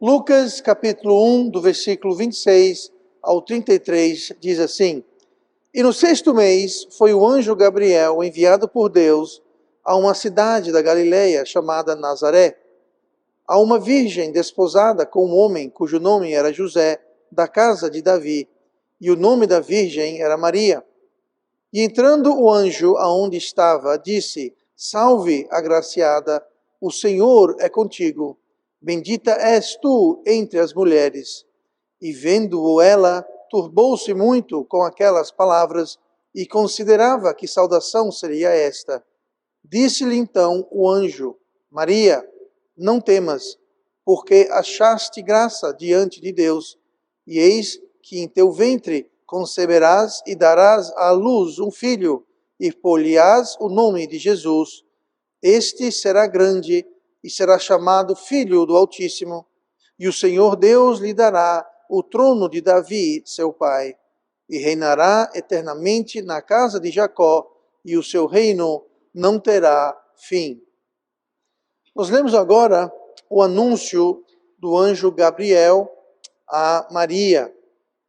Lucas capítulo 1, do versículo 26 ao 33, diz assim: E no 6º mês foi o anjo Gabriel enviado por Deus a uma cidade da Galileia chamada Nazaré, a uma virgem desposada com um homem cujo nome era José, da casa de Davi, e o nome da virgem era Maria. E entrando o anjo aonde estava, disse: Salve, agraciada, o Senhor é contigo. Bendita és tu entre as mulheres. E vendo-o ela, turbou-se muito com aquelas palavras e considerava que saudação seria esta. Disse-lhe então o anjo: Maria, não temas, porque achaste graça diante de Deus, e eis que em teu ventre conceberás e darás à luz um filho, e pôr-lhe-ás o nome de Jesus. Este será grande e será chamado Filho do Altíssimo, e o Senhor Deus lhe dará o trono de Davi, seu pai, e reinará eternamente na casa de Jacó, e o seu reino não terá fim. Nós lemos agora o anúncio do anjo Gabriel a Maria.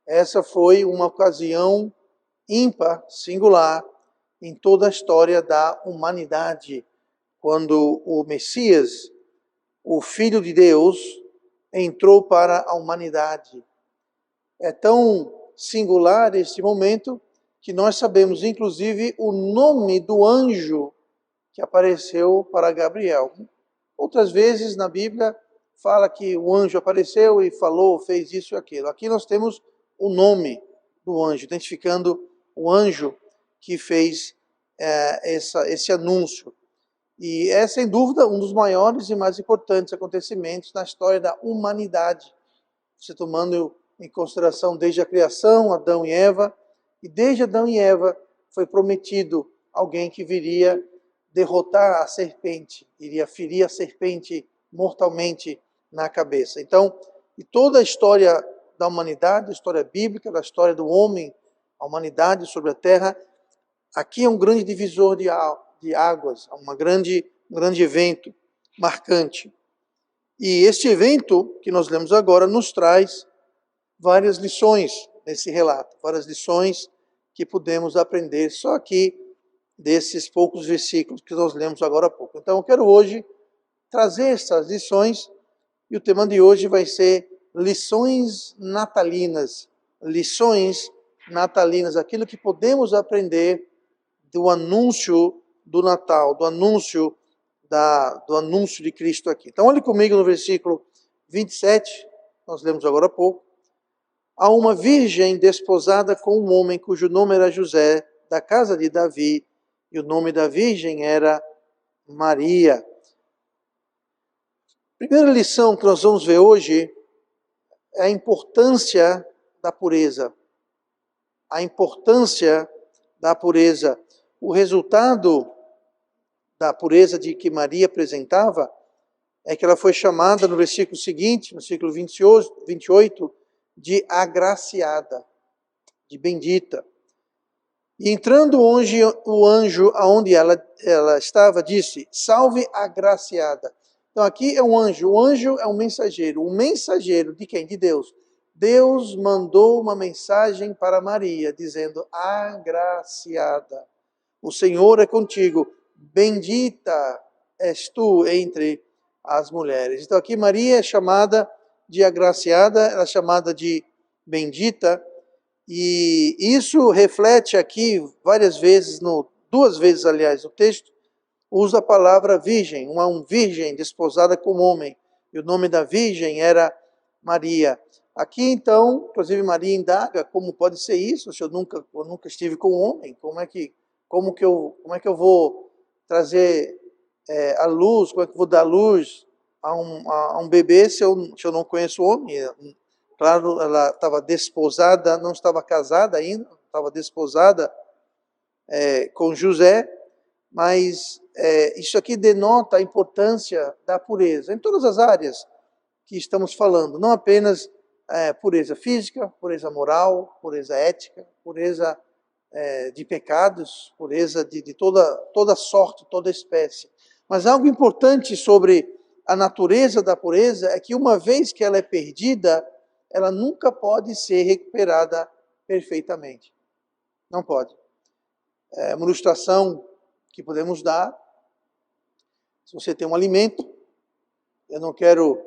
Essa foi uma ocasião ímpar, singular, em toda a história da humanidade, quando o Messias, o Filho de Deus, entrou para a humanidade. É tão singular este momento que nós sabemos, inclusive, o nome do anjo que apareceu para Gabriel. Outras vezes na Bíblia fala que o anjo apareceu e falou, fez isso e aquilo. Aqui nós temos o nome do anjo, identificando o anjo que fez esse anúncio. E é, sem dúvida, um dos maiores e mais importantes acontecimentos na história da humanidade. Você tomando em consideração desde a criação, Adão e Eva, e desde Adão e Eva foi prometido alguém que viria derrotar a serpente, iria ferir a serpente mortalmente na cabeça. Então, e toda a história da humanidade, a história bíblica, da história do homem, a humanidade sobre a terra, aqui é um grande divisor de águas, um grande evento marcante. E este evento que nós lemos agora nos traz várias lições nesse relato, várias lições que podemos aprender só aqui desses poucos versículos que nós lemos agora há pouco. Então eu quero hoje trazer essas lições e o tema de hoje vai ser lições natalinas. Lições natalinas, aquilo que podemos aprender do anúncio do Natal, do anúncio de Cristo aqui. Então olhe comigo no versículo 27, nós lemos agora há pouco. A uma virgem desposada com um homem cujo nome era José, da casa de Davi, e o nome da virgem era Maria. Primeira lição que nós vamos ver hoje é a importância da pureza. A importância da pureza. O resultado da pureza de que Maria apresentava é que ela foi chamada no versículo seguinte, no versículo 28, de agraciada, de bendita. E entrando o anjo aonde ela estava, disse: Salve, agraciada. Então aqui é um anjo. O anjo é um mensageiro. Um mensageiro de quem? De Deus. Deus mandou uma mensagem para Maria, dizendo: agraciada. O Senhor é contigo. Bendita és tu entre as mulheres. Então aqui Maria é chamada de agraciada, ela é chamada de bendita. E isso reflete aqui várias vezes, duas vezes, aliás, no texto, usa a palavra virgem, uma virgem desposada com homem. E o nome da virgem era Maria. Aqui, então, inclusive Maria indaga como pode ser isso, se eu nunca estive com um homem, como é que eu vou trazer a luz, como é que eu vou dar luz a um bebê se eu não conheço o homem? Claro, ela estava desposada, não estava casada ainda, estava desposada com José, mas isso aqui denota a importância da pureza em todas as áreas que estamos falando, não apenas pureza física, pureza moral, pureza ética, pureza de pecados, pureza de toda sorte, toda espécie. Mas algo importante sobre a natureza da pureza é que uma vez que ela é perdida, ela nunca pode ser recuperada perfeitamente. Não pode. É uma ilustração que podemos dar. Se você tem um alimento, eu não quero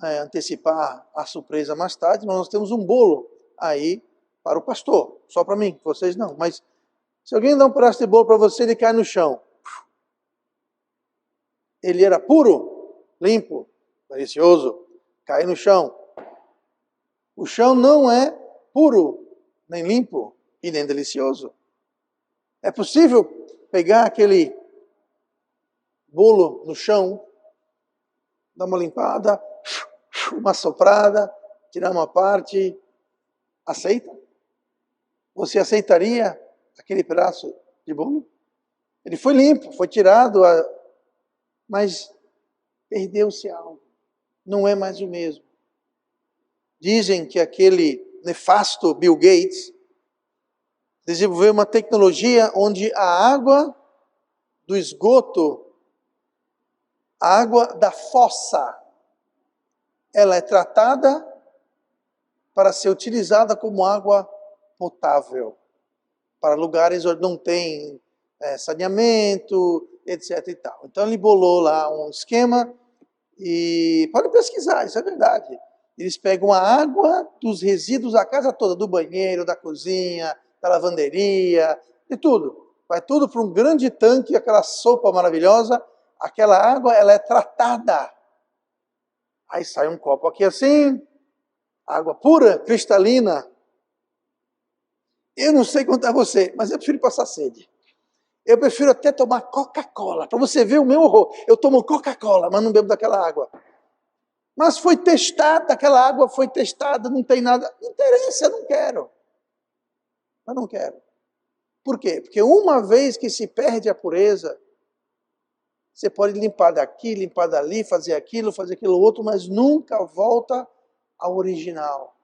antecipar a surpresa mais tarde, mas nós temos um bolo aí para o pastor, só para mim, vocês não. Mas se alguém dá um pedaço de bolo para você, ele cai no chão. Ele era puro, limpo, delicioso, cai no chão. O chão não é puro, nem limpo e nem delicioso. É possível pegar aquele bolo no chão, dar uma limpada, uma soprada, tirar uma parte, aceita? Você aceitaria aquele pedaço de bolo? Ele foi limpo, foi tirado, mas perdeu-se algo. Não é mais o mesmo. Dizem que aquele nefasto Bill Gates desenvolveu uma tecnologia onde a água do esgoto, a água da fossa, ela é tratada para ser utilizada como água potável, para lugares onde não tem saneamento, etc. e tal. Então ele bolou lá um esquema e pode pesquisar, isso é verdade. Eles pegam a água dos resíduos da casa toda, do banheiro, da cozinha, da lavanderia, de tudo. Vai tudo para um grande tanque, aquela sopa maravilhosa, aquela água ela é tratada. Aí sai um copo aqui assim, água pura, cristalina. Eu não sei quanto é você, mas eu prefiro passar sede. Eu prefiro até tomar Coca-Cola. Para você ver o meu horror. Eu tomo Coca-Cola, mas não bebo daquela água. Mas foi testada, aquela água foi testada, não tem nada. Não interessa, eu não quero. Eu não quero. Por quê? Porque uma vez que se perde a pureza, você pode limpar daqui, limpar dali, fazer aquilo outro, mas nunca volta ao original.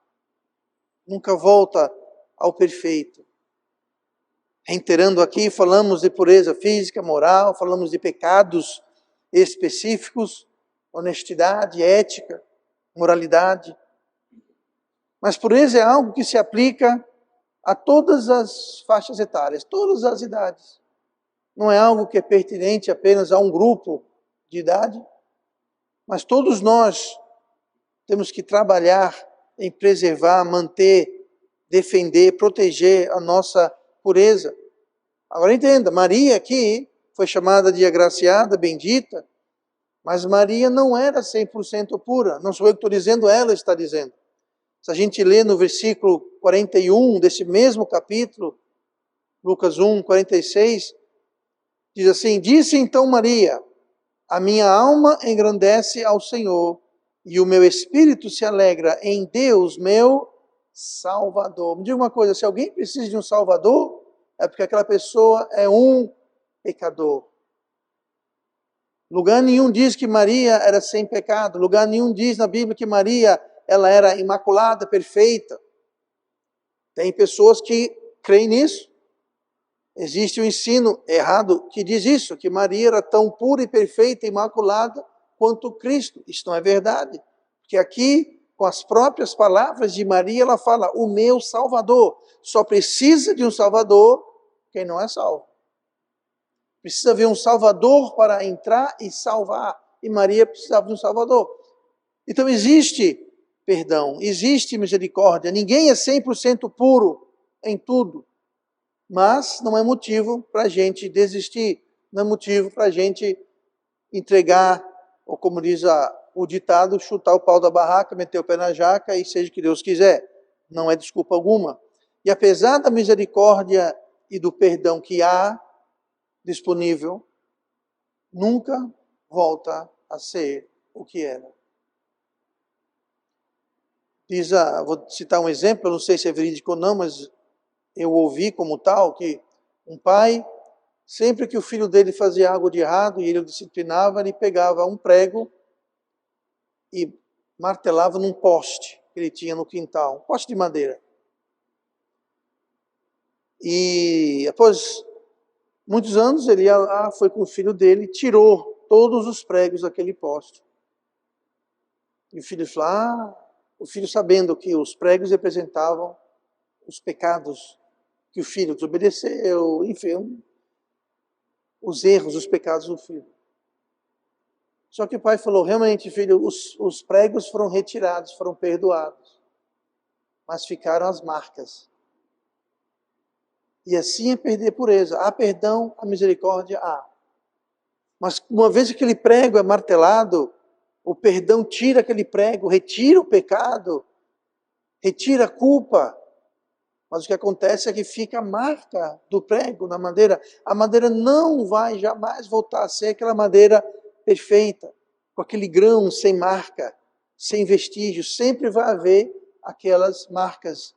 Nunca volta ao perfeito. Reiterando aqui, falamos de pureza física, moral, falamos de pecados específicos, honestidade, ética, moralidade. Mas pureza é algo que se aplica a todas as faixas etárias, todas as idades. Não é algo que é pertinente apenas a um grupo de idade, mas todos nós temos que trabalhar em preservar, manter, defender, proteger a nossa pureza. Agora entenda, Maria aqui foi chamada de agraciada, bendita, mas Maria não era 100% pura. Não sou eu que estou dizendo, ela está dizendo. Se a gente lê no versículo 41 desse mesmo capítulo, Lucas 1, 46, diz assim: disse então Maria, a minha alma engrandece ao Senhor, e o meu espírito se alegra em Deus, meu Salvador. Me diga uma coisa, se alguém precisa de um Salvador, é porque aquela pessoa é um pecador. Lugar nenhum diz que Maria era sem pecado. Lugar nenhum diz na Bíblia que Maria ela era imaculada, perfeita. Tem pessoas que creem nisso. Existe um ensino errado que diz isso, que Maria era tão pura e perfeita, imaculada, quanto Cristo. Isso não é verdade. Porque aqui, com as próprias palavras de Maria, ela fala, o meu Salvador. Só precisa de um Salvador quem não é salvo. Precisa haver um Salvador para entrar e salvar. E Maria precisava de um Salvador. Então existe perdão, existe misericórdia. Ninguém é 100% puro em tudo. Mas não é motivo para a gente desistir. Não é motivo para a gente entregar, ou como diz o ditado, chutar o pau da barraca, meter o pé na jaca e seja o que Deus quiser. Não é desculpa alguma. E apesar da misericórdia e do perdão que há disponível, nunca volta a ser o que era. Vou citar um exemplo, eu não sei se é verídico ou não, mas eu ouvi como tal que um pai, sempre que o filho dele fazia algo de errado e ele o disciplinava, ele pegava um prego e martelava num poste que ele tinha no quintal, um poste de madeira. E após muitos anos, ele ia lá, foi com o filho dele, tirou todos os pregos daquele poste. E o filho falou, o filho sabendo que os pregos representavam os pecados que o filho desobedeceu, enfim, os erros, os pecados do filho. Só que o pai falou, realmente, filho, os pregos foram retirados, foram perdoados, mas ficaram as marcas. E assim é perder pureza. Há perdão, há misericórdia, há. Mas uma vez que aquele prego é martelado, o perdão tira aquele prego, retira o pecado, retira a culpa. Mas o que acontece é que fica a marca do prego na madeira. A madeira não vai jamais voltar a ser aquela madeira perfeita, com aquele grão sem marca, sem vestígio. Sempre vai haver aquelas marcas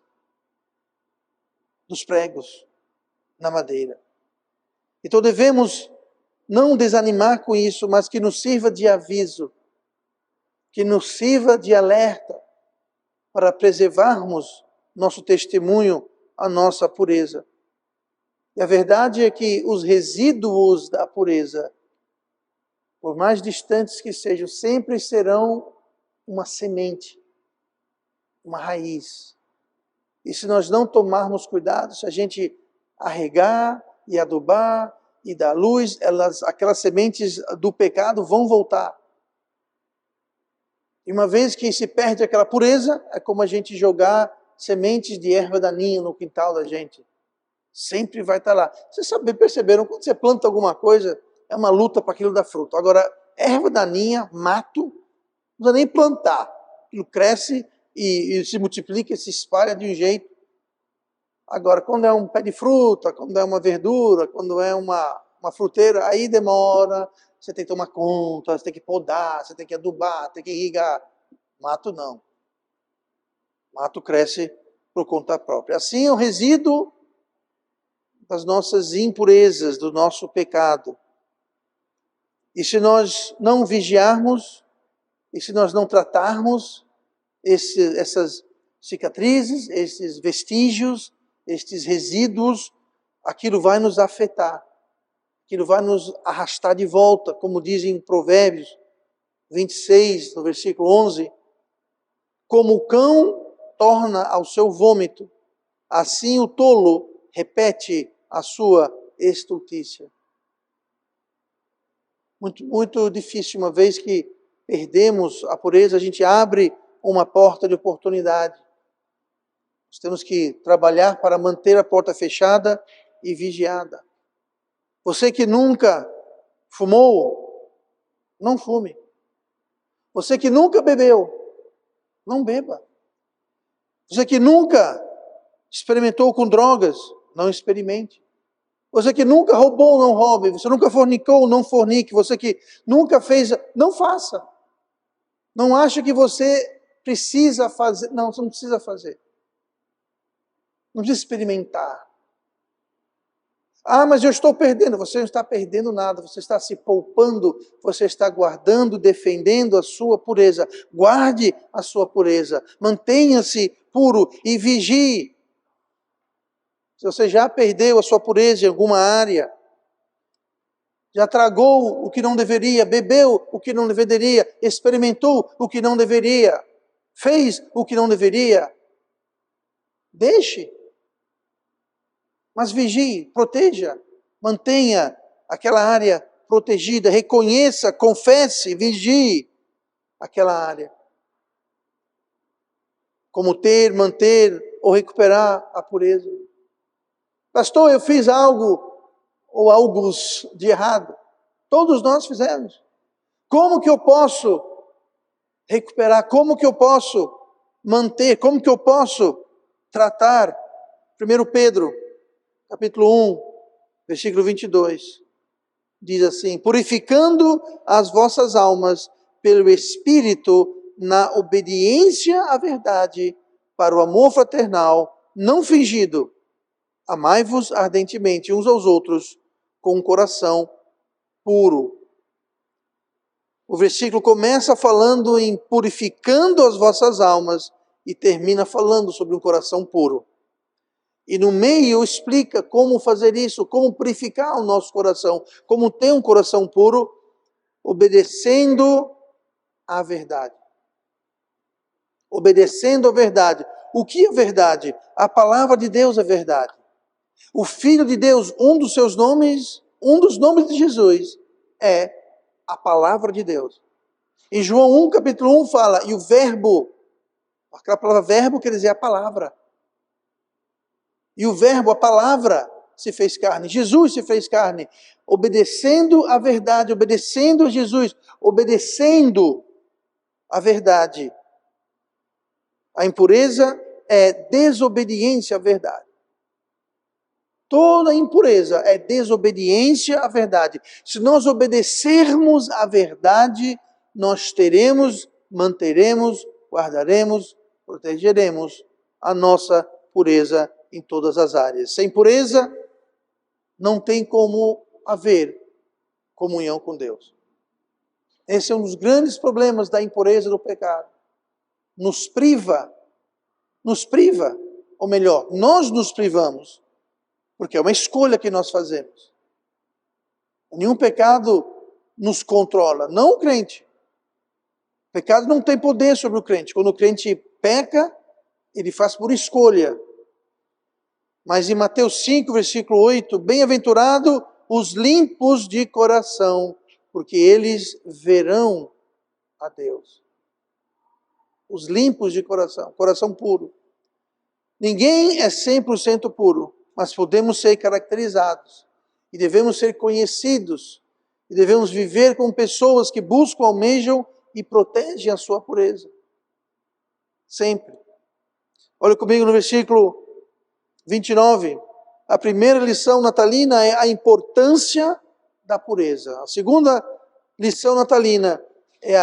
dos pregos na madeira. Então devemos não desanimar com isso, mas que nos sirva de aviso, que nos sirva de alerta para preservarmos nosso testemunho, a nossa pureza. E a verdade é que os resíduos da pureza, por mais distantes que sejam, sempre serão uma semente, uma raiz. E se nós não tomarmos cuidado, se a gente arregar e adubar e dar luz, aquelas sementes do pecado vão voltar. E uma vez que se perde aquela pureza, é como a gente jogar sementes de erva daninha no quintal da gente. Sempre vai estar lá. Vocês perceberam, quando você planta alguma coisa, é uma luta para aquilo dar fruto. Agora, erva daninha, mato, não precisa nem plantar. Aquilo cresce e se multiplica, se espalha de um jeito. Agora, quando é um pé de fruta, quando é uma verdura, quando é uma fruteira, aí demora, você tem que tomar conta, você tem que podar, você tem que adubar, tem que irrigar. Mato não. Mato cresce por conta própria. Assim é o resíduo das nossas impurezas, do nosso pecado. E se nós não vigiarmos, e se nós não tratarmos essas cicatrizes, esses vestígios, estes resíduos, aquilo vai nos afetar, aquilo vai nos arrastar de volta, como dizem em Provérbios 26, no versículo 11, como o cão torna ao seu vômito, assim o tolo repete a sua estultícia. Muito difícil, uma vez que perdemos a pureza, a gente abre uma porta de oportunidade. Nós temos que trabalhar para manter a porta fechada e vigiada. Você que nunca fumou, não fume. Você que nunca bebeu, não beba. Você que nunca experimentou com drogas, não experimente. Você que nunca roubou, não roube. Você nunca fornicou, não fornique. Você que nunca fez, não faça. Não acha que você precisa fazer. Não, você não precisa fazer. Não precisa experimentar. Mas eu estou perdendo. Você não está perdendo nada. Você está se poupando. Você está guardando, defendendo a sua pureza. Guarde a sua pureza. Mantenha-se puro e vigie. Se você já perdeu a sua pureza em alguma área, já tragou o que não deveria, bebeu o que não deveria, experimentou o que não deveria, fez o que não deveria, deixe. Mas vigie, proteja, mantenha aquela área protegida, reconheça, confesse, vigie aquela área. Como ter, manter ou recuperar a pureza. Pastor, eu fiz algo ou alguns de errado. Todos nós fizemos. Como que eu posso recuperar? Como que eu posso manter? Como que eu posso tratar? 1 Pedro, capítulo 1, versículo 22, diz assim: purificando as vossas almas pelo Espírito na obediência à verdade, para o amor fraternal, não fingido. Amai-vos ardentemente uns aos outros com um coração puro. O versículo começa falando em purificando as vossas almas e termina falando sobre um coração puro. E no meio explica como fazer isso, como purificar o nosso coração, como ter um coração puro, obedecendo à verdade. obedecendo a verdade. O que é verdade? A palavra de Deus é verdade. O Filho de Deus, um dos nomes de Jesus é a palavra de Deus. Em João 1, capítulo 1 fala, e o verbo, aquela palavra verbo quer dizer a palavra. E o verbo, a palavra, se fez carne. Jesus se fez carne, obedecendo a verdade, obedecendo a Jesus, obedecendo a verdade. A impureza é desobediência à verdade. Toda impureza é desobediência à verdade. Se nós obedecermos à verdade, nós teremos, manteremos, guardaremos, protegeremos a nossa pureza em todas as áreas. Sem pureza, não tem como haver comunhão com Deus. Esse é um dos grandes problemas da impureza do pecado. Nos priva, ou melhor, nós nos privamos, porque é uma escolha que nós fazemos. Nenhum pecado nos controla, não o crente. O pecado não tem poder sobre o crente. Quando o crente peca, ele faz por escolha. Mas em Mateus 5, versículo 8, bem-aventurado os limpos de coração, porque eles verão a Deus. Os limpos de coração, coração puro. Ninguém é 100% puro, mas podemos ser caracterizados. E devemos ser conhecidos. E devemos viver com pessoas que buscam, almejam e protegem a sua pureza. Sempre. Olha comigo no versículo 29. A primeira lição natalina é a importância da pureza. A segunda lição natalina é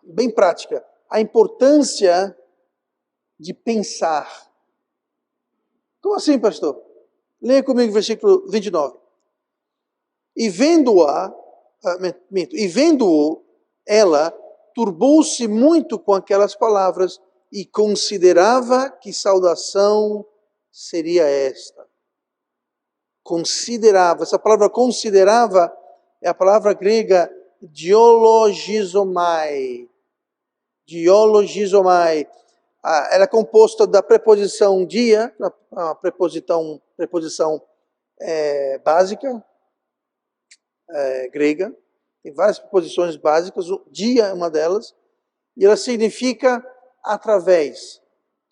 bem prática. A importância de pensar. Como assim, pastor? Leia comigo o versículo 29. E vendo-o, ela turbou-se muito com aquelas palavras e considerava que saudação seria esta. Considerava, essa palavra considerava é a palavra grega diologizomai. Diologizomai. Ela é composta da preposição dia, a preposição básica, grega. Tem várias preposições básicas, o dia é uma delas. E ela significa através.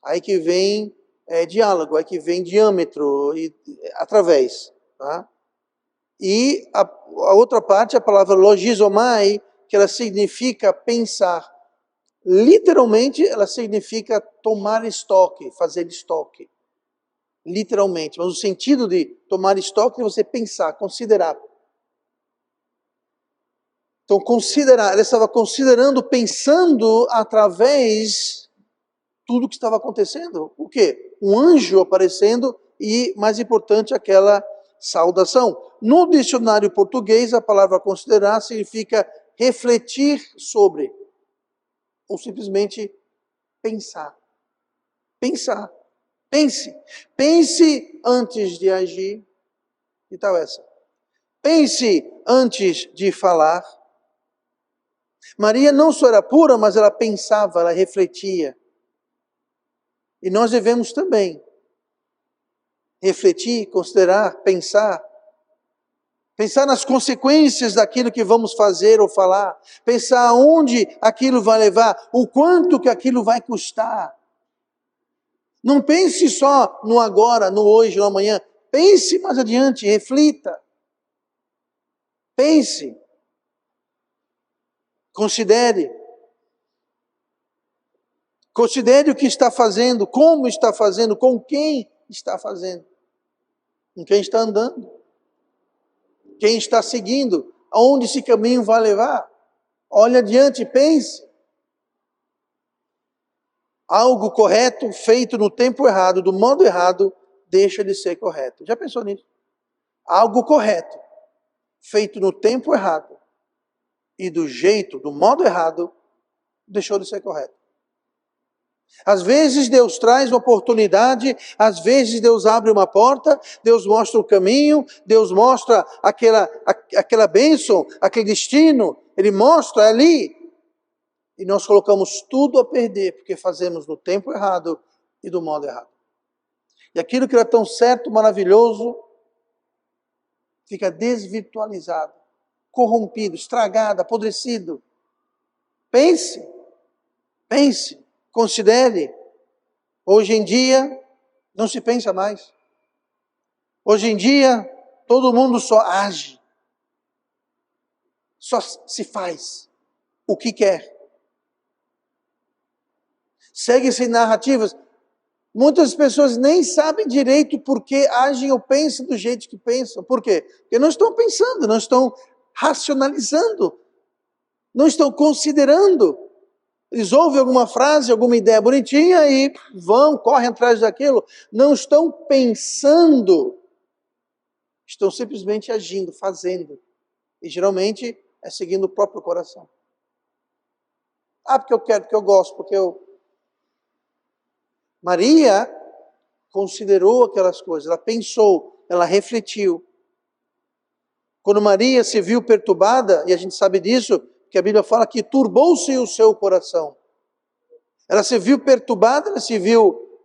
Aí que vem diálogo, aí que vem diâmetro, e através. Tá? E a outra parte, a palavra logizomai, que ela significa pensar. Literalmente, ela significa tomar estoque, fazer estoque. Literalmente. Mas o sentido de tomar estoque é você pensar, considerar. Então, considerar, ela estava considerando, pensando através tudo que estava acontecendo. O quê? Um anjo aparecendo e, mais importante, aquela saudação. No dicionário português, a palavra considerar significa refletir sobre, ou simplesmente pensar. Pensar. Pense. Pense antes de agir. Que tal essa? Pense antes de falar. Maria não só era pura, mas ela pensava, ela refletia. E nós devemos também refletir, considerar, pensar. Pensar nas consequências daquilo que vamos fazer ou falar. Pensar aonde aquilo vai levar, o quanto que aquilo vai custar. Não pense só no agora, no hoje, no amanhã. Pense mais adiante, reflita. Pense. Considere. Considere o que está fazendo, como está fazendo, com quem está fazendo. Com quem está andando. Quem está seguindo, aonde esse caminho vai levar. Olhe adiante, pense. Algo correto, feito no tempo errado, do modo errado, deixa de ser correto. Já pensou nisso? Algo correto, feito no tempo errado e do jeito, do modo errado, deixou de ser correto. Às vezes Deus traz uma oportunidade, às vezes Deus abre uma porta, Deus mostra o caminho, Deus mostra aquela bênção, aquele destino, Ele mostra ali. E nós colocamos tudo a perder, porque fazemos no tempo errado e do modo errado. E aquilo que era tão certo, maravilhoso, fica desvirtualizado, corrompido, estragado, apodrecido. Pense, considere. Hoje em dia, não se pensa mais. Hoje em dia, todo mundo só age. Só se faz o que quer. Segue-se narrativas. Muitas pessoas nem sabem direito por que agem ou pensam do jeito que pensam. Por quê? Porque não estão pensando, não estão racionalizando, não estão considerando. Eles ouvem alguma frase, alguma ideia bonitinha e correm atrás daquilo. Não estão pensando, estão simplesmente agindo, fazendo. E geralmente é seguindo o próprio coração. Porque eu quero, porque eu gosto, porque eu... Maria considerou aquelas coisas, ela pensou, ela refletiu. Quando Maria se viu perturbada, e a gente sabe disso, que a Bíblia fala que turbou-se o seu coração. Ela se viu perturbada, ela se viu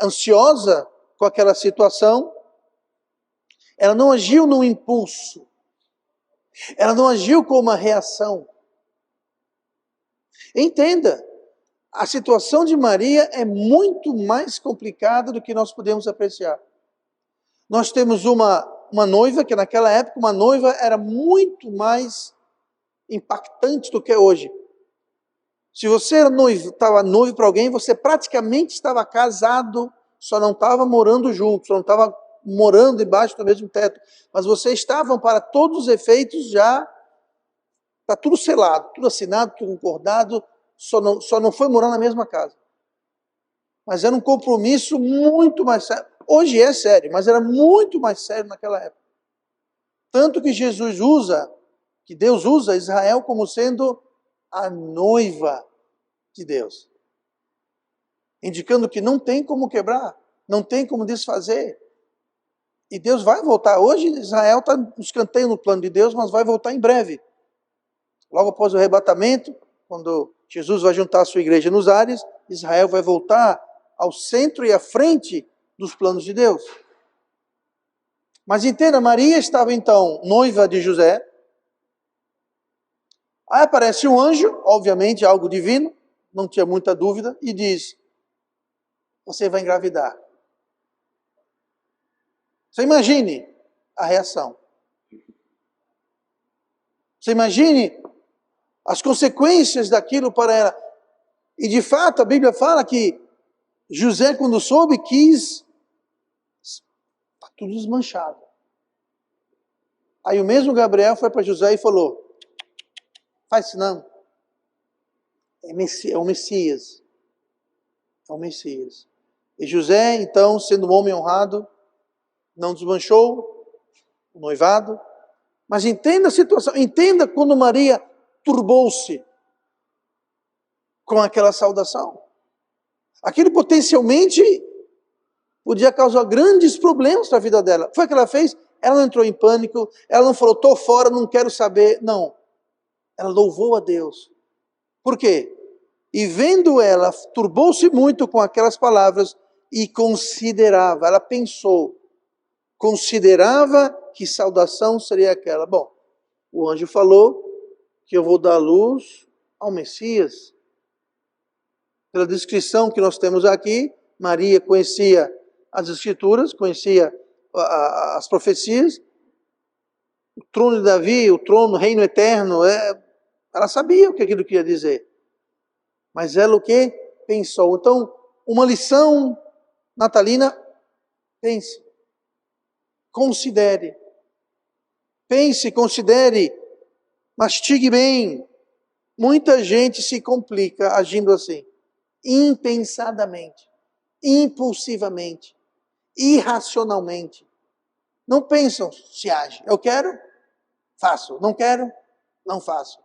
ansiosa com aquela situação. Ela não agiu num impulso. Ela não agiu com uma reação. Entenda, a situação de Maria é muito mais complicada do que nós podemos apreciar. Nós temos uma noiva, que naquela época uma noiva era muito mais impactante do que é hoje. Se você era estava noivo para alguém, você praticamente estava casado, só não estava morando junto, só não estava morando embaixo do mesmo teto, mas vocês estavam, para todos os efeitos, já está tudo selado, tudo assinado, tudo concordado, só não foi morar na mesma casa. Mas era um compromisso muito mais sério. Hoje é sério, mas era muito mais sério naquela época. Tanto que que Deus usa Israel como sendo a noiva de Deus. Indicando que não tem como quebrar, não tem como desfazer. E Deus vai voltar. Hoje Israel está no escanteio no plano de Deus, mas vai voltar em breve. Logo após o arrebatamento, quando Jesus vai juntar a sua igreja nos ares, Israel vai voltar ao centro e à frente dos planos de Deus. Mas entenda, Maria estava então noiva de José. Aí aparece um anjo, obviamente algo divino, não tinha muita dúvida, e diz: você vai engravidar. Você imagine a reação. Você imagine as consequências daquilo para ela. E de fato a Bíblia fala que José, quando soube, quis... Está tudo desmanchado. Aí o mesmo Gabriel foi para José e falou: faz isso não. É o Messias. É o Messias. E José, então, sendo um homem honrado, não desmanchou o noivado. Mas entenda a situação. Entenda quando Maria turbou-se com aquela saudação. Aquilo potencialmente podia causar grandes problemas para a vida dela. Foi o que ela fez? Ela não entrou em pânico, ela não falou: estou fora, não quero saber. Não. Ela louvou a Deus. Por quê? E vendo ela, turbou-se muito com aquelas palavras e considerava, ela pensou, considerava que saudação seria aquela. Bom, o anjo falou que eu vou dar luz ao Messias. Pela descrição que nós temos aqui, Maria conhecia as Escrituras, conhecia as profecias, o trono de Davi, o trono, o reino eterno, ela sabia o que aquilo queria dizer. Mas ela o que? Pensou. Então, uma lição natalina: pense, considere. Pense, considere, mastigue bem. Muita gente se complica agindo assim, impensadamente, impulsivamente, irracionalmente. Não pensam, se agem. Eu quero, faço. Não quero, não faço.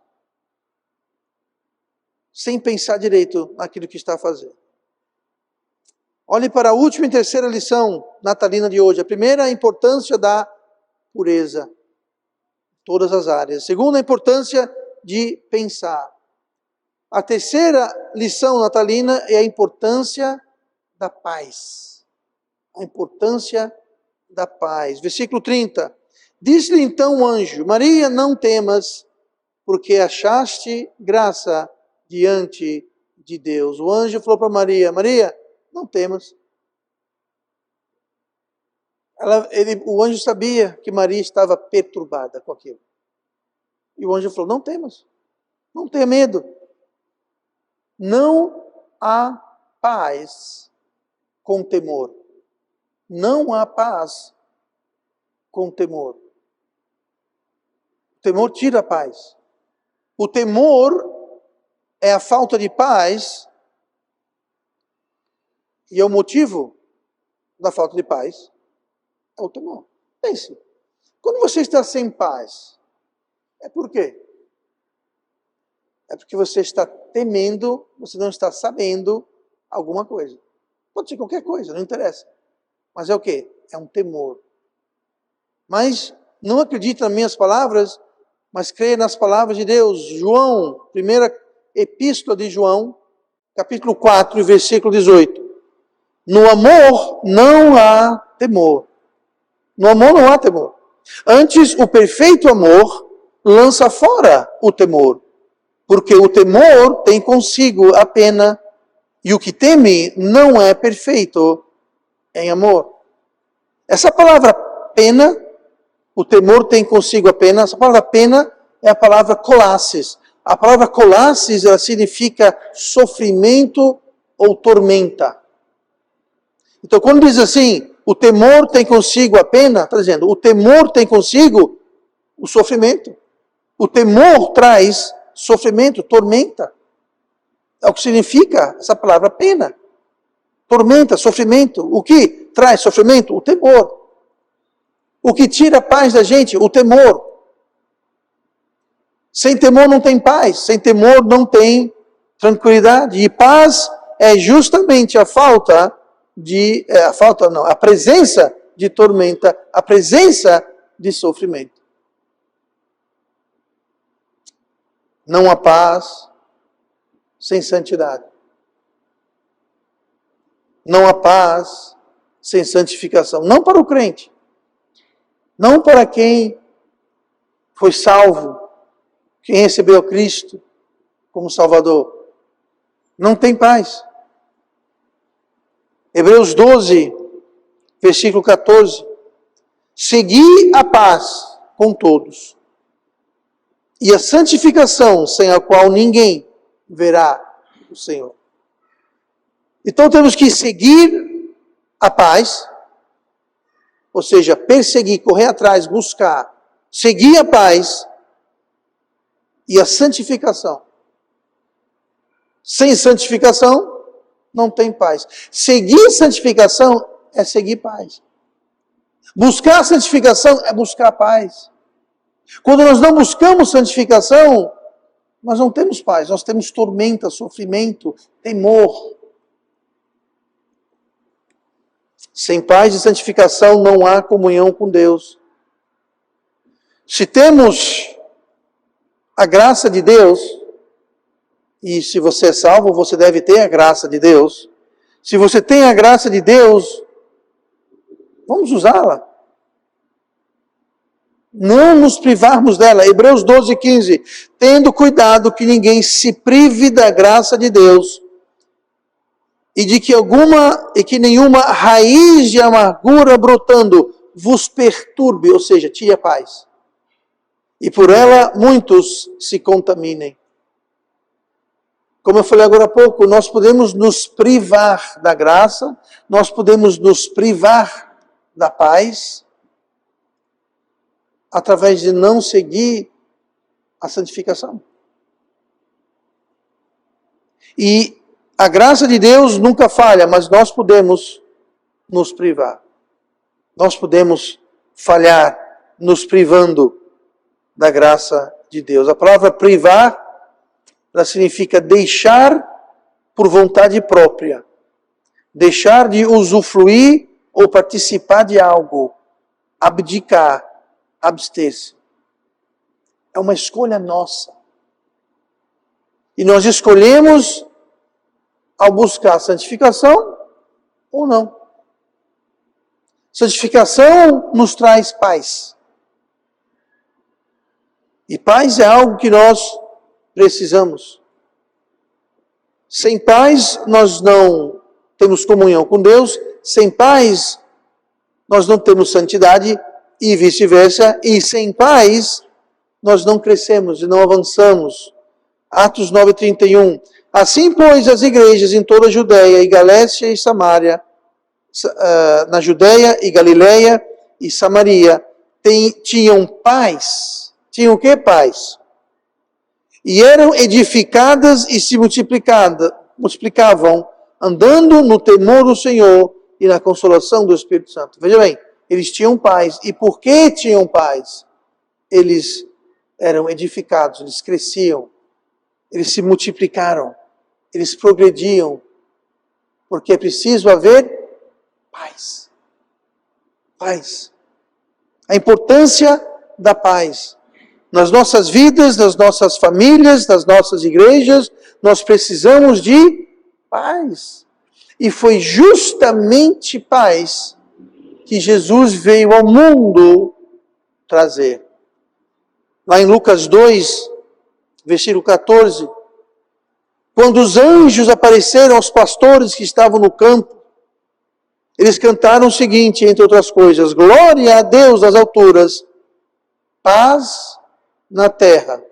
Sem pensar direito naquilo que está fazendo. Olhe para a última e terceira lição natalina de hoje. A primeira, a importância da pureza. Todas as áreas. A segunda, a importância de pensar. A terceira lição natalina é a importância da paz. A importância da paz. Versículo 30. Disse-lhe então o anjo: Maria, não temas, porque achaste graça diante de Deus. O anjo falou para Maria: Maria, não temas. O anjo sabia que Maria estava perturbada com aquilo. E o anjo falou: não temas, não tenha medo. Não há paz com temor. Não há paz com temor. O temor tira a paz. O temor é a falta de paz e é o motivo da falta de paz é o temor. Pense, quando você está sem paz, é por quê? É porque você está temendo, você não está sabendo alguma coisa. Pode ser qualquer coisa, não interessa. Mas é o quê? É um temor. Mas não acredite nas minhas palavras, mas creia nas palavras de Deus. João, primeira epístola de João, capítulo 4, versículo 18. No amor não há temor. No amor não há temor. Antes, o perfeito amor lança fora o temor. Porque o temor tem consigo a pena, e o que teme não é perfeito em amor. Essa palavra pena, o temor tem consigo a pena, essa palavra pena é a palavra colasses. A palavra colasses, ela significa sofrimento ou tormenta. Então, quando diz assim, o temor tem consigo a pena, está dizendo, o temor tem consigo o sofrimento. O temor traz sofrimento, tormenta. É o que significa essa palavra pena. Tormenta, sofrimento. O que traz sofrimento? O temor. O que tira a paz da gente? O temor. Sem temor não tem paz. Sem temor não tem tranquilidade. E paz é justamente a presença de tormenta, a presença de sofrimento. Não há paz sem santidade. Não há paz sem santificação. Não para o crente. Não para quem foi salvo, quem recebeu Cristo como Salvador. Não tem paz. Hebreus 12, versículo 14. Segui a paz com todos, e a santificação, sem a qual ninguém verá o Senhor. Então temos que seguir a paz, ou seja, perseguir, correr atrás, buscar, seguir a paz e a santificação. Sem santificação, não tem paz. Seguir santificação é seguir paz. Buscar santificação é buscar paz. Quando nós não buscamos santificação, nós não temos paz, nós temos tormenta, sofrimento, temor. Sem paz e santificação não há comunhão com Deus. Se temos a graça de Deus, e se você é salvo, você deve ter a graça de Deus. Se você tem a graça de Deus, vamos usá-la. Não nos privarmos dela. Hebreus 12, 15. Tendo cuidado que ninguém se prive da graça de Deus, e de que nenhuma raiz de amargura brotando vos perturbe, ou seja, tire a paz. E por ela muitos se contaminem. Como eu falei agora há pouco, nós podemos nos privar da graça, nós podemos nos privar da paz, através de não seguir a santificação. E a graça de Deus nunca falha, mas nós podemos nos privar. Nós podemos falhar nos privando da graça de Deus. A palavra privar, ela significa deixar por vontade própria. Deixar de usufruir ou participar de algo. Abdicar, abster-se. É uma escolha nossa. E nós escolhemos ao buscar a santificação ou não. Santificação nos traz paz. E paz é algo que nós precisamos. Sem paz, nós não temos comunhão com Deus. Sem paz, nós não temos santidade e vice-versa. E sem paz, nós não crescemos e não avançamos. Atos 9:31. Assim, pois, as igrejas em toda a Judéia e Galécia e Samária, na Judéia e Galileia e Samaria, tinham paz. Tinham o que? Paz. E eram edificadas e se multiplicavam, andando no temor do Senhor e na consolação do Espírito Santo. Veja bem, eles tinham paz. E por que tinham paz? Eles eram edificados, eles cresciam, eles se multiplicaram, eles progrediam, porque é preciso haver paz. Paz. A importância da paz. Nas nossas vidas, nas nossas famílias, nas nossas igrejas, nós precisamos de paz. E foi justamente paz que Jesus veio ao mundo trazer. Lá em Lucas 2, versículo 14, quando os anjos apareceram aos pastores que estavam no campo, eles cantaram o seguinte, entre outras coisas: glória a Deus nas alturas, paz na terra,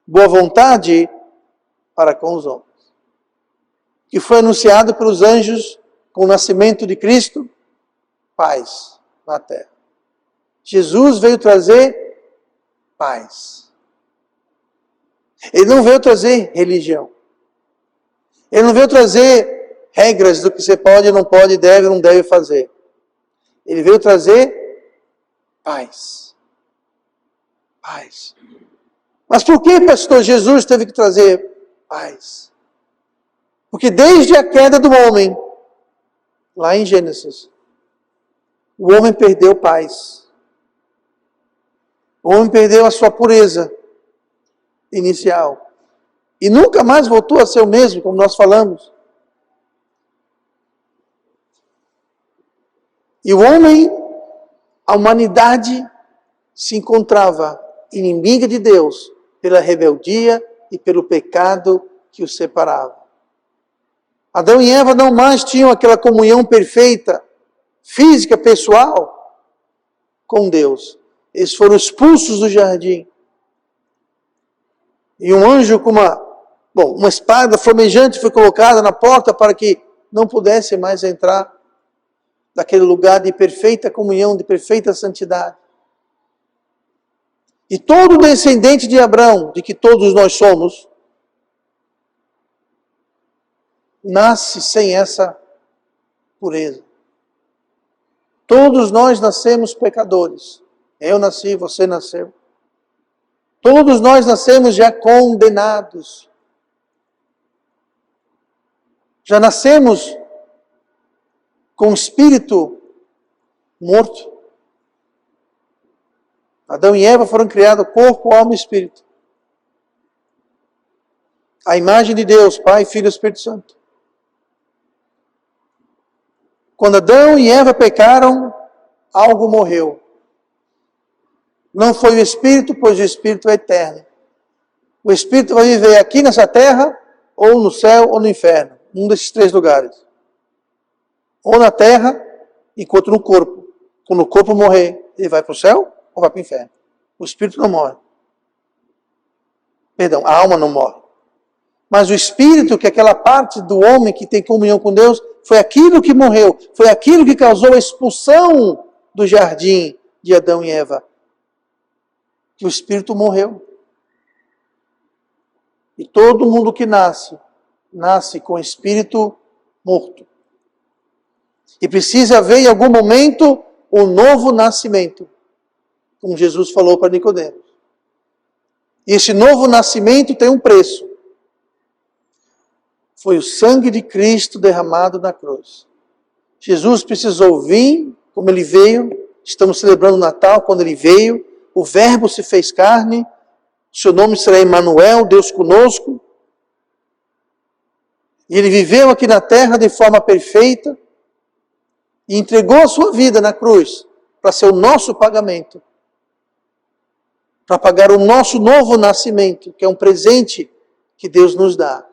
boa vontade para com os homens. Que foi anunciado pelos anjos com o nascimento de Cristo, paz na terra. Jesus veio trazer paz. Ele não veio trazer religião. Ele não veio trazer regras do que você pode, não pode, deve, não deve fazer. Ele veio trazer paz. Paz. Mas por que, pastor, Jesus teve que trazer paz? Porque desde a queda do homem, lá em Gênesis, o homem perdeu paz. O homem perdeu a sua pureza inicial. E nunca mais voltou a ser o mesmo, como nós falamos. E o homem, a humanidade, se encontrava inimiga de Deus pela rebeldia e pelo pecado que os separava. Adão e Eva não mais tinham aquela comunhão perfeita, física, pessoal, com Deus. Eles foram expulsos do jardim. E um anjo com uma espada flamejante foi colocada na porta para que não pudesse mais entrar naquele lugar de perfeita comunhão, de perfeita santidade. E todo descendente de Abraão, de que todos nós somos, nasce sem essa pureza. Todos nós nascemos pecadores. Eu nasci, você nasceu. Todos nós nascemos já condenados. Já nascemos com o espírito morto. Adão e Eva foram criados corpo, alma e espírito. A imagem de Deus, Pai, Filho e Espírito Santo. Quando Adão e Eva pecaram, algo morreu. Não foi o Espírito, pois o Espírito é eterno. O Espírito vai viver aqui nessa terra, ou no céu, ou no inferno. Um desses três lugares. Ou na terra, enquanto no corpo. Quando o corpo morrer, ele vai para o céu ou vai para o inferno. O Espírito não morre. Perdão, a alma não morre. Mas o Espírito, que é aquela parte do homem que tem comunhão com Deus, foi aquilo que morreu. Foi aquilo que causou a expulsão do jardim de Adão e Eva. Que o Espírito morreu. E todo mundo que nasce, nasce com o Espírito morto. E precisa haver em algum momento um novo nascimento. Como Jesus falou para Nicodemos. E esse novo nascimento tem um preço. Foi o sangue de Cristo derramado na cruz. Jesus precisou vir, como ele veio. Estamos celebrando o Natal quando ele veio. O Verbo se fez carne, Seu nome será Emanuel, Deus conosco. E ele viveu aqui na terra de forma perfeita e entregou a sua vida na cruz para ser o nosso pagamento, para pagar o nosso novo nascimento, que é um presente que Deus nos dá.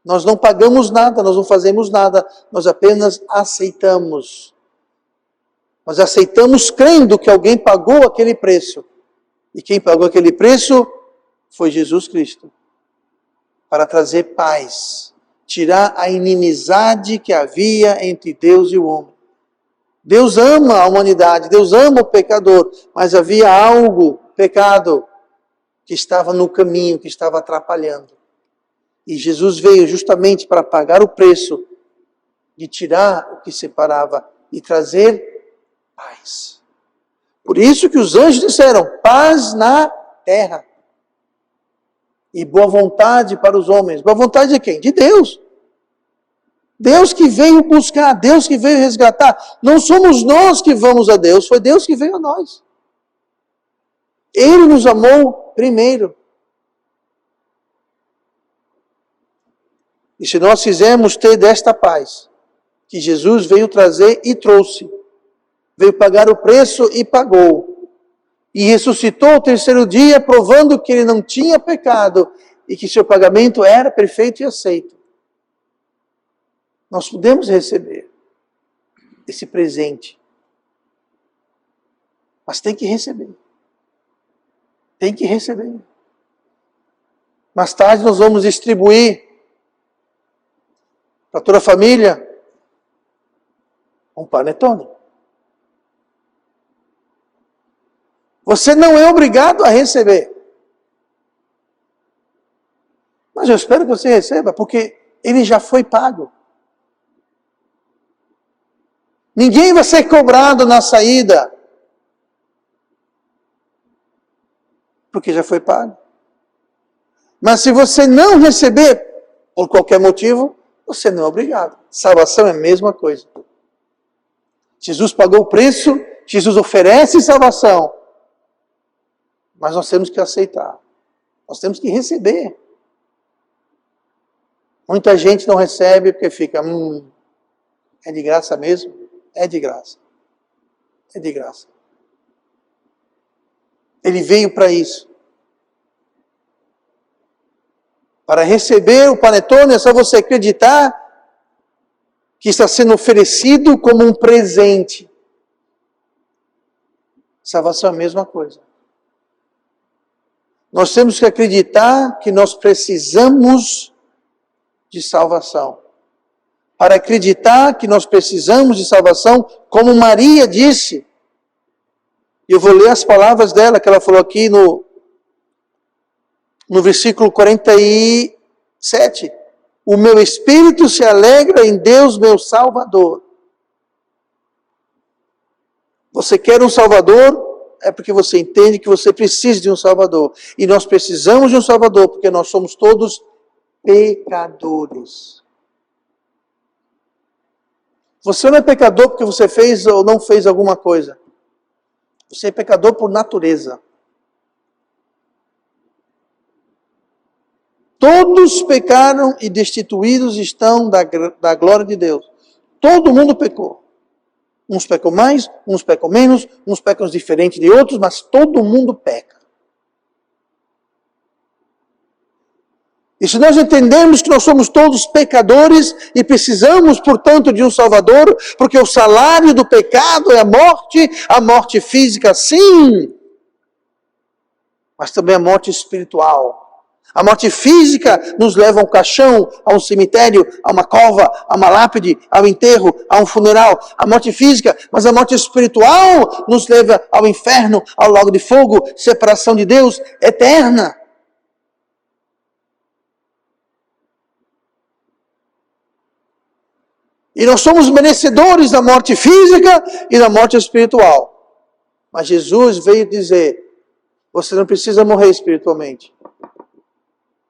Nós não pagamos nada, nós não fazemos nada, nós apenas aceitamos. Nós aceitamos crendo que alguém pagou aquele preço. E quem pagou aquele preço foi Jesus Cristo, para trazer paz, tirar a inimizade que havia entre Deus e o homem. Deus ama a humanidade, Deus ama o pecador, mas havia algo, pecado, que estava no caminho, que estava atrapalhando. E Jesus veio justamente para pagar o preço de tirar o que separava e trazer paz. Por isso que os anjos disseram, paz na terra. E boa vontade para os homens. Boa vontade de quem? De Deus. Deus que veio buscar, Deus que veio resgatar. Não somos nós que vamos a Deus, foi Deus que veio a nós. Ele nos amou primeiro. E se nós quisermos ter desta paz, que Jesus veio trazer e trouxe, veio pagar o preço e pagou, e ressuscitou ao terceiro dia, provando que ele não tinha pecado e que seu pagamento era perfeito e aceito. Nós podemos receber esse presente, mas tem que receber. Tem que receber. Mais tarde nós vamos distribuir para toda a família um panetone. Você não é obrigado a receber. Mas eu espero que você receba, porque ele já foi pago. Ninguém vai ser cobrado na saída, porque já foi pago. Mas se você não receber, por qualquer motivo, você não é obrigado. Salvação é a mesma coisa. Jesus pagou o preço, Jesus oferece salvação, mas nós temos que aceitar. Nós temos que receber. Muita gente não recebe porque fica, é de graça mesmo? É de graça. É de graça. Ele veio para isso. Para receber o panetone é só você acreditar que está sendo oferecido como um presente. Salvação é a mesma coisa. Nós temos que acreditar que nós precisamos de salvação. Para acreditar que nós precisamos de salvação, como Maria disse. E eu vou ler as palavras dela, que ela falou aqui no versículo 47. O meu espírito se alegra em Deus, meu Salvador. Você quer um Salvador? É porque você entende que você precisa de um Salvador. E nós precisamos de um Salvador, porque nós somos todos pecadores. Você não é pecador porque você fez ou não fez alguma coisa. Você é pecador por natureza. Todos pecaram e destituídos estão da glória de Deus. Todo mundo pecou. Uns pecam mais, uns pecam menos, uns pecam diferente de outros, mas todo mundo peca. E se nós entendemos que nós somos todos pecadores e precisamos, portanto, de um Salvador, porque o salário do pecado é a morte física, sim, mas também a morte espiritual. A morte física nos leva a um caixão, a um cemitério, a uma cova, a uma lápide, ao enterro, a um funeral. A morte física, mas a morte espiritual nos leva ao inferno, ao lago de fogo, separação de Deus eterna. E nós somos merecedores da morte física e da morte espiritual. Mas Jesus veio dizer, você não precisa morrer espiritualmente.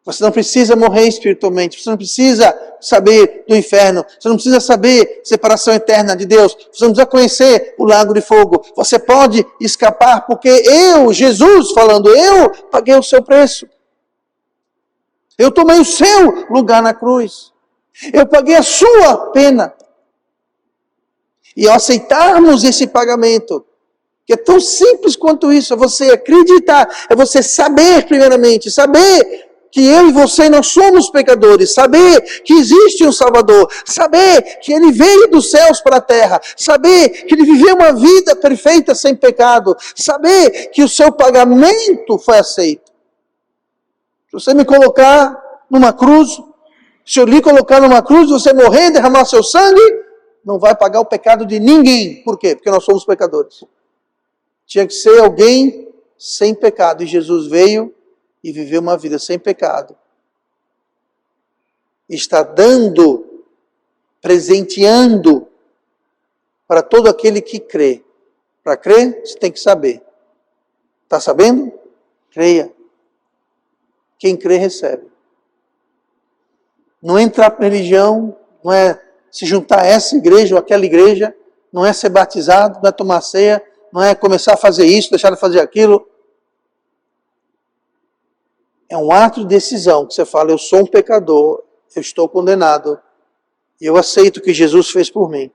Você não precisa morrer espiritualmente. Você não precisa saber do inferno. Você não precisa saber separação eterna de Deus. Você não precisa conhecer o lago de fogo. Você pode escapar porque eu, Jesus falando, eu paguei o seu preço. Eu tomei o seu lugar na cruz. Eu paguei a sua pena. E ao aceitarmos esse pagamento, que é tão simples quanto isso, é você acreditar, é você saber primeiramente, saber que eu e você nós somos pecadores, saber que existe um Salvador, saber que Ele veio dos céus para a terra, saber que Ele viveu uma vida perfeita sem pecado, saber que o seu pagamento foi aceito. Se você me colocar numa cruz, se eu lhe colocar numa cruz, você morrer, derramar seu sangue, não vai pagar o pecado de ninguém. Por quê? Porque nós somos pecadores. Tinha que ser alguém sem pecado, e Jesus veio e viveu uma vida sem pecado. Está dando, presenteando para todo aquele que crê. Para crer, você tem que saber. Está sabendo? Creia. Quem crê, recebe. Não entrar para a religião, não é se juntar a essa igreja ou aquela igreja, não é ser batizado, não é tomar ceia, não é começar a fazer isso, deixar de fazer aquilo. É um ato de decisão que você fala, eu sou um pecador, eu estou condenado, e eu aceito o que Jesus fez por mim.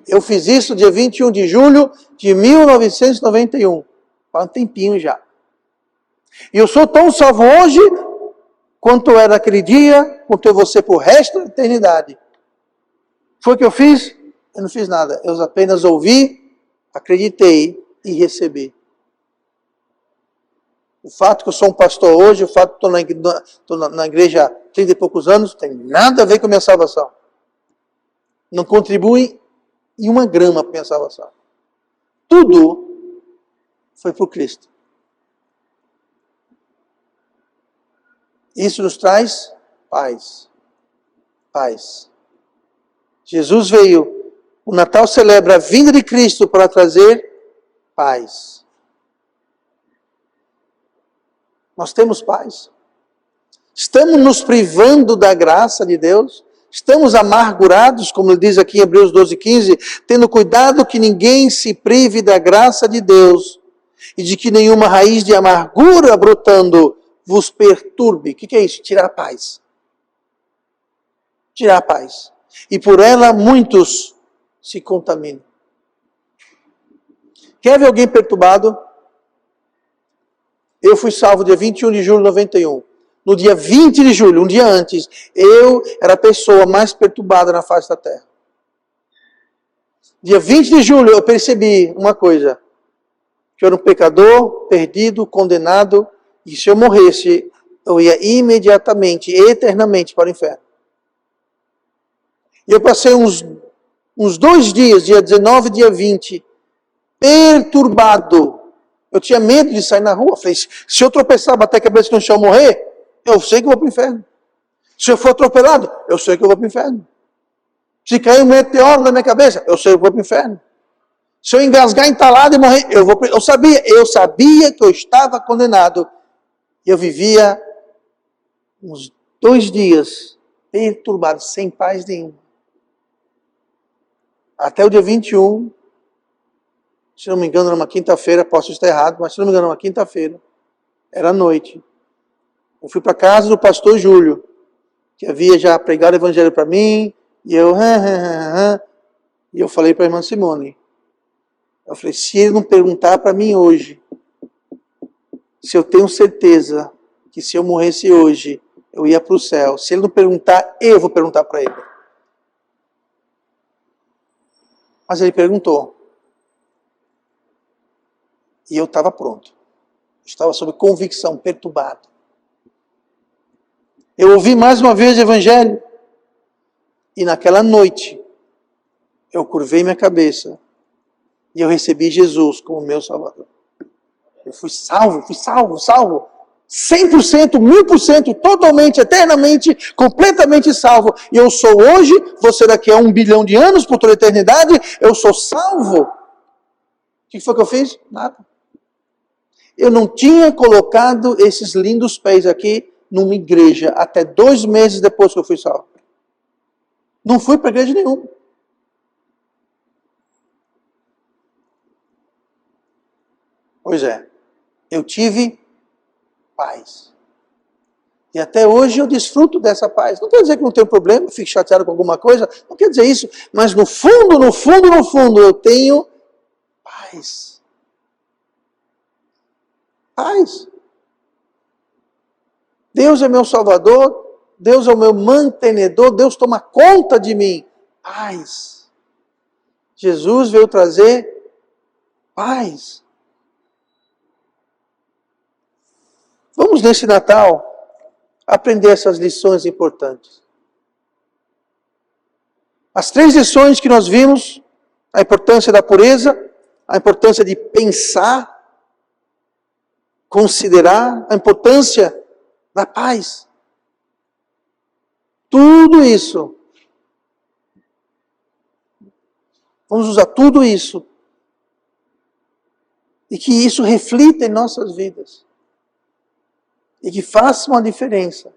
Eu fiz isso dia 21 de julho de 1991, faz um tempinho já. E eu sou tão salvo hoje, quanto eu era naquele dia, quanto eu vou ser por resto da eternidade. Foi o que eu fiz? Eu não fiz nada, eu apenas ouvi, acreditei e recebi. O fato que eu sou um pastor hoje, o fato que estou na igreja há 30 e poucos anos, tem nada a ver com a minha salvação. Não contribui em uma grama para a minha salvação. Tudo foi por Cristo. Isso nos traz paz. Paz. Jesus veio, o Natal celebra a vinda de Cristo para trazer paz. Nós temos paz. Estamos nos privando da graça de Deus. Estamos amargurados, como ele diz aqui em Hebreus 12:15, tendo cuidado que ninguém se prive da graça de Deus e de que nenhuma raiz de amargura brotando vos perturbe. O que é isso? Tirar a paz. Tirar a paz. E por ela muitos se contaminam. Quer ver alguém perturbado? Eu fui salvo dia 21 de julho de 91. No dia 20 de julho, um dia antes, eu era a pessoa mais perturbada na face da terra. Dia 20 de julho eu percebi uma coisa. Que eu era um pecador, perdido, condenado. E se eu morresse, eu ia imediatamente, eternamente para o inferno. E eu passei uns 2 dias, dia 19 e dia 20, perturbado. Eu tinha medo de sair na rua. Falei, se eu tropeçar, bater a cabeça no chão e morrer, eu sei que eu vou para o inferno. Se eu for atropelado, eu sei que eu vou para o inferno. Se cair um meteoro na minha cabeça, eu sei que eu vou para o inferno. Se eu engasgar entalado e morrer, eu sabia que eu estava condenado. E eu vivia uns 2 dias perturbado, sem paz nenhuma. Até o dia 21, se não me engano, era uma quinta-feira, posso estar errado, mas se não me engano, era uma quinta-feira, era noite. Eu fui para a casa do pastor Júlio, que havia já pregado o evangelho para mim, e eu falei para a irmã Simone, eu falei, se ele não perguntar para mim hoje, se eu tenho certeza que se eu morresse hoje, eu ia para o céu, se ele não perguntar, eu vou perguntar para ele. Mas ele perguntou. E eu estava pronto. Estava sob convicção, perturbado. Eu ouvi mais uma vez o evangelho. E naquela noite, eu curvei minha cabeça. E eu recebi Jesus como meu Salvador. Eu fui salvo. 100%, 1000%, totalmente, eternamente, completamente salvo. E eu sou hoje, você daqui a 1 bilhão de anos, por toda a eternidade, eu sou salvo. O que foi que eu fiz? Nada. Eu não tinha colocado esses lindos pés aqui numa igreja até 2 meses depois que eu fui salvo. Não fui para igreja nenhuma. Pois é, eu tive paz. E até hoje eu desfruto dessa paz. Não quer dizer que não tenho problema, fico chateado com alguma coisa, não quer dizer isso. Mas no fundo, no fundo, no fundo, eu tenho paz. Paz. Deus é meu salvador, Deus é o meu mantenedor, Deus toma conta de mim. Paz. Jesus veio trazer paz. Vamos nesse Natal aprender essas lições importantes. As 3 lições que nós vimos, a importância da pureza, a importância de pensar, considerar, a importância da paz. Tudo isso, vamos usar tudo isso, e que isso reflita em nossas vidas, e que faça uma diferença